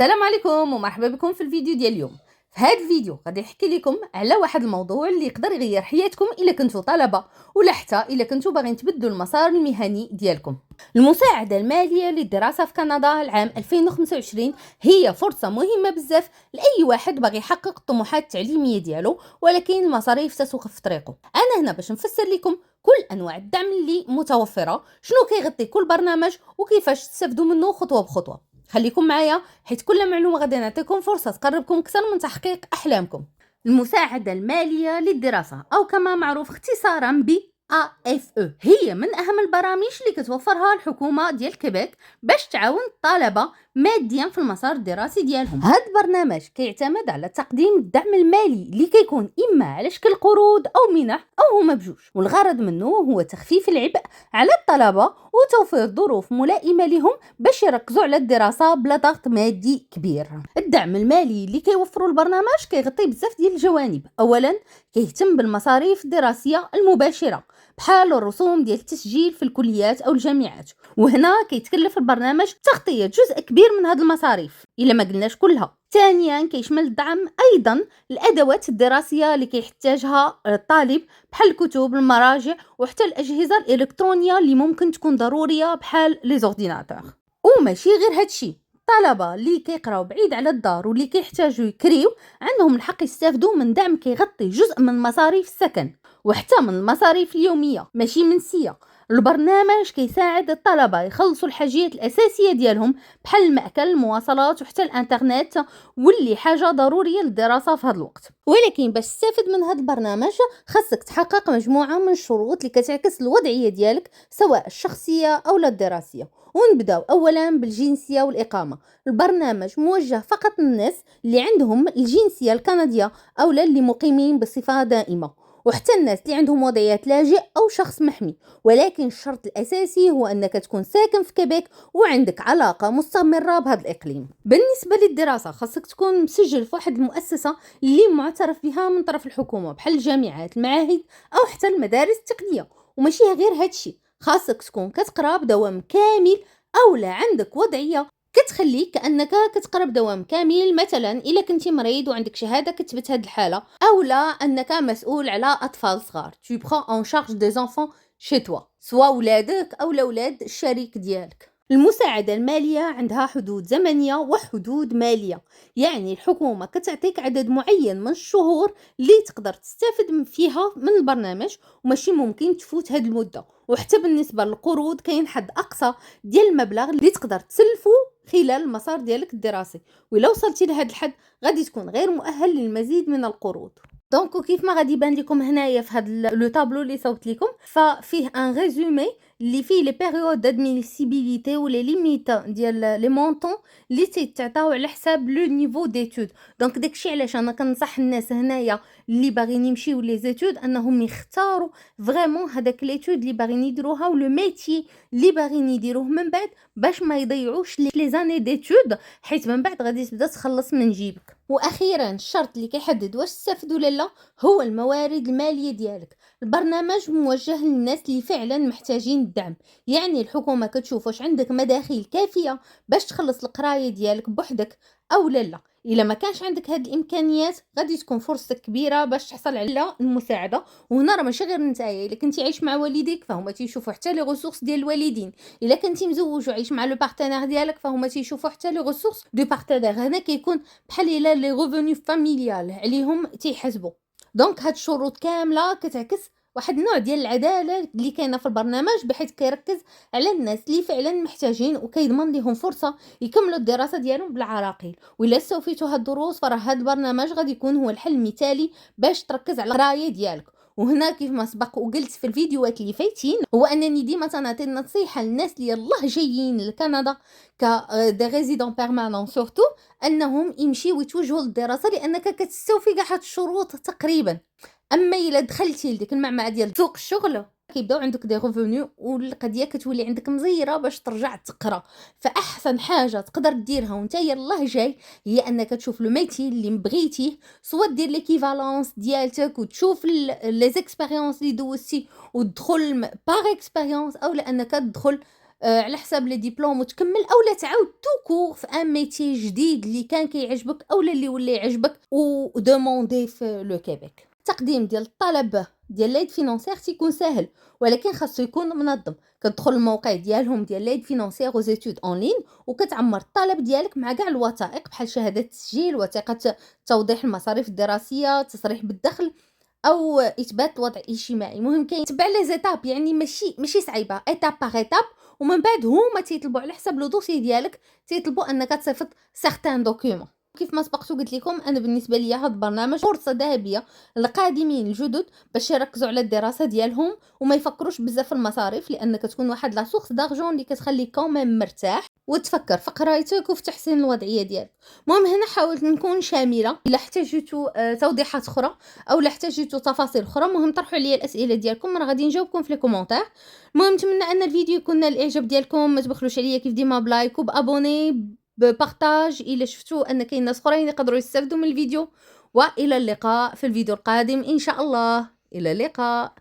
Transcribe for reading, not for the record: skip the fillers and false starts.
السلام عليكم ومرحبا بكم في الفيديو ديال اليوم. في هذا الفيديو غادي نحكي لكم على واحد الموضوع اللي يقدر يغير حياتكم الا كنتوا طلبه ولا حتى الا كنتوا باغيين تبدلوا المسار المهني ديالكم. المساعده الماليه للدراسه في كندا العام 2025 هي فرصه مهمه بزاف لاي واحد باغي يحقق الطموحات التعليميه ديالو، ولكن المصاريف تسوق في طريقه. انا هنا باش نفسر لكم كل انواع الدعم اللي متوفره، شنو كيغطي كل برنامج وكيفاش تستافدوا منه خطوه بخطوه. خليكم معايا حيت كل معلومه غادي نعطيكم فرصه تقربكم اكثر من تحقيق احلامكم. المساعده الماليه للدراسه او كما معروف اختصارا ب AFE هي من اهم البرامج اللي كتوفرها الحكومه ديال كيبيك باش تعاون الطلبه ماديا في المسار الدراسي ديالهم. هذا البرنامج كيعتمد على تقديم الدعم المالي اللي كيكون اما على شكل قروض او منح او هما بجوج، والغرض منه هو تخفيف العبء على الطلبه وتوفير ظروف ملائمه لهم باش يركزوا على الدراسه بلا ضغط مادي كبير. الدعم المالي اللي كيوفروا البرنامج كيغطي بزاف ديال الجوانب. اولا كيهتم بالمصاريف الدراسيه المباشره بحال الرسوم ديال التسجيل في الكليات او الجامعات، وهنا كيتكلف البرنامج تغطيه جزء كبير من هذه المصاريف الا ما قلناش كلها. ثانيا كيشمل الدعم ايضا الادوات الدراسيه اللي كيحتاجها الطالب بحال الكتب، المراجع وحتى الاجهزه الالكترونيه اللي ممكن تكون ضروريه بحال لي زورديناتور. وماشي غير هادشي، الطلبه اللي كيقراو بعيد على الدار واللي كيحتاجوا يكريو عندهم الحق يستافدوا من دعم كيغطي جزء من مصاريف السكن وحتى من المصاريف اليوميه ماشي منسيه. البرنامج كيساعد الطلبه يخلصوا الحاجيات الاساسيه ديالهم بحال المأكل، المواصلات وحتى الانترنت، واللي حاجه ضروريه للدراسه في هذا الوقت. ولكن باش تستافد من هذا البرنامج خاصك تحقق مجموعه من الشروط اللي كتعكس الوضعيه ديالك سواء الشخصيه او الدراسيه. ونبداو اولا بالجنسيه والاقامه. البرنامج موجه فقط للناس اللي عندهم الجنسيه الكنديه او اللي مقيمين بصفه دائمه، وحتى الناس اللي عندهم وضعيات لاجئ او شخص محمي. ولكن الشرط الاساسي هو انك تكون ساكن في كيبيك وعندك علاقه مستمره بهذا الاقليم. بالنسبه للدراسه خاصك تكون مسجل في واحد المؤسسه اللي معترف بها من طرف الحكومه بحال الجامعات، المعاهد او حتى المدارس التقنيه. وماشي غير هادشي، خاصك تكون كتقرا بدوام كامل او لا عندك وضعيه كتخليك كانك كتقرا بدوام كامل، مثلا الا كنتي مريض وعندك شهاده كتبت هذه الحاله، او لا انك مسؤول على اطفال صغار tu prends en charge des enfants chez toi سواء ولادك او اولاد الشريك ديالك. المساعده الماليه عندها حدود زمنيه وحدود ماليه، يعني الحكومه كتعطيك عدد معين من الشهور اللي تقدر تستافد فيها من البرنامج وماشي ممكن تفوت هذه المده. وحتى بالنسبه للقروض كاين حد اقصى ديال المبلغ اللي تقدر تسلفه خلال المسار ديالك الدراسي، وإلا وصلتي لهذا الحد غادي تكون غير مؤهل للمزيد من القروض. دونك كيف ما غادي يبان لكم هنايا في هذا لو طابلو اللي صوت لكم، ففيه ان ريزومي اللي فيه لي بيريود دادميسيبيليتي ولا ليميت ديال لي مونطون اللي تيتعطاو على حساب لو نيفو ديتود. دونك داكشي علاش انا كنصح الناس هنايا اللي باغيين يمشيو لي زيتود انهم يختاروا فريمون هذاك ليتود اللي باغيين يديروها ولو ميتي اللي باغيين يديروه من بعد باش ما يضيعوش لي زاني ديتود، حيت من بعد غادي تبدا تخلص من جيبك. واخيرا الشرط اللي كيحدد واش تستافد ولا لا هو الموارد الماليه ديالك. البرنامج موجه للناس اللي فعلا محتاجين الدعم، يعني الحكومه كتشوف واش عندك مداخيل كافيه باش تخلص القرايه ديالك بوحدك او لا. الا ما كانش عندك هاد الامكانيات غادي تكون فرصه كبيره باش تحصل على المساعده. وهنا راه ماشي غير نتايا، الا كنتي عايش مع والديك فهما تيشوفوا حتى لي ريسورس ديال الوالدين، الا كنتي مزوج وعايش مع لو بارتنير ديالك فهما تيشوفوا حتى لي ريسورس دو بارتنير. هنا كيكون بحال الا لي ريفوني فاميليال عليهم تيحسبوا. دونك هاد الشروط كامله كتعكس واحد النوع ديال العداله اللي كاينه في البرنامج، بحيث كيركز على الناس اللي فعلا محتاجين وكيضمن لهم فرصه يكملوا الدراسه ديالهم بالعراقيل. وإلا استوفيتوا هاد الدروس فراه هاد البرنامج غادي يكون هو الحل المثالي باش تركز على القرايه ديالك. وهنا كيف ما سبق وقلت في الفيديوهات اللي فايتين هو انني ديما تنعطي نصيحه للناس اللي يلاه جايين لكندا ك دي ريزيدون بيرمانون سورتو انهم يمشيو يتوجهوا للدراسه، لانك كتستوفي كاع هاد الشروط تقريبا. اما الا دخلتي لديك المعمعه ديال سوق الشغل كيبداو عندك دي ريفوني والقضيه كتولي عندك مزيره باش ترجع تقرا. فاحسن حاجه تقدر ديرها وانت يلاه جاي هي انك تشوف لو ميتي اللي بغيتيه، سواء دير ليكيفالونس ديالتك وتشوف لي زيكسبيريونس اللي دوزتي وتدخل باغ اكسبيريونس، او لانك تدخل على حساب لي ديبلوم وتكمل، اولا تعاود تو كور في ان ميتي جديد اللي كان كيعجبك اولا اللي ولا يعجبك ودوموندي في لو كيبيك. التقديم ديال الطلب ديال لايد فينونسيير تيكون ساهل، ولكن خاصو يكون منظم. كتدخل الموقع ديالهم ديال لايد فينونسيير او زيتود اون لين، وكتعمر الطلب ديالك مع كاع الوثائق بحال شهاده التسجيل، وثيقه توضيح المصاريف الدراسيه، تصريح بالدخل، او اثبات الوضع الاجتماعي. المهم تبع لي زيتاب، يعني ماشي صعيبه، ايتاب باغ ايتاب. ومن بعد هما تيطلبوا على حسب لو دوسي ديالك، تيطلبوا انك تصيفط سيغتان دوكيومون. كيف ما سبقت قلت لكم، انا بالنسبه لي هذا البرنامج فرصه ذهبيه للقادمين الجدد باش يركزوا على الدراسه ديالهم وما يفكروش بزاف في المصاريف، لان كتكون واحد لا سورس دارجون اللي كتخليك كوميم مرتاح وتفكر في قرايتك وفي تحسين الوضعيه ديالك. المهم هنا حاولت نكون شامله. الا احتاجتوا توضيحات اخرى او الا احتاجتوا تفاصيل اخرى، المهم طرحوا لي الاسئله ديالكم، انا غادي نجاوبكم في لي كومونتير. المهم نتمنى ان الفيديو يكون نال الاعجاب ديالكم. ما تبخلوش عليا كيف ديما بلايك وبابوني ببارطاج الا شفتوا ان كاين ناس اخرين يقدروا يستافدوا من الفيديو. والى اللقاء في الفيديو القادم ان شاء الله. الى اللقاء.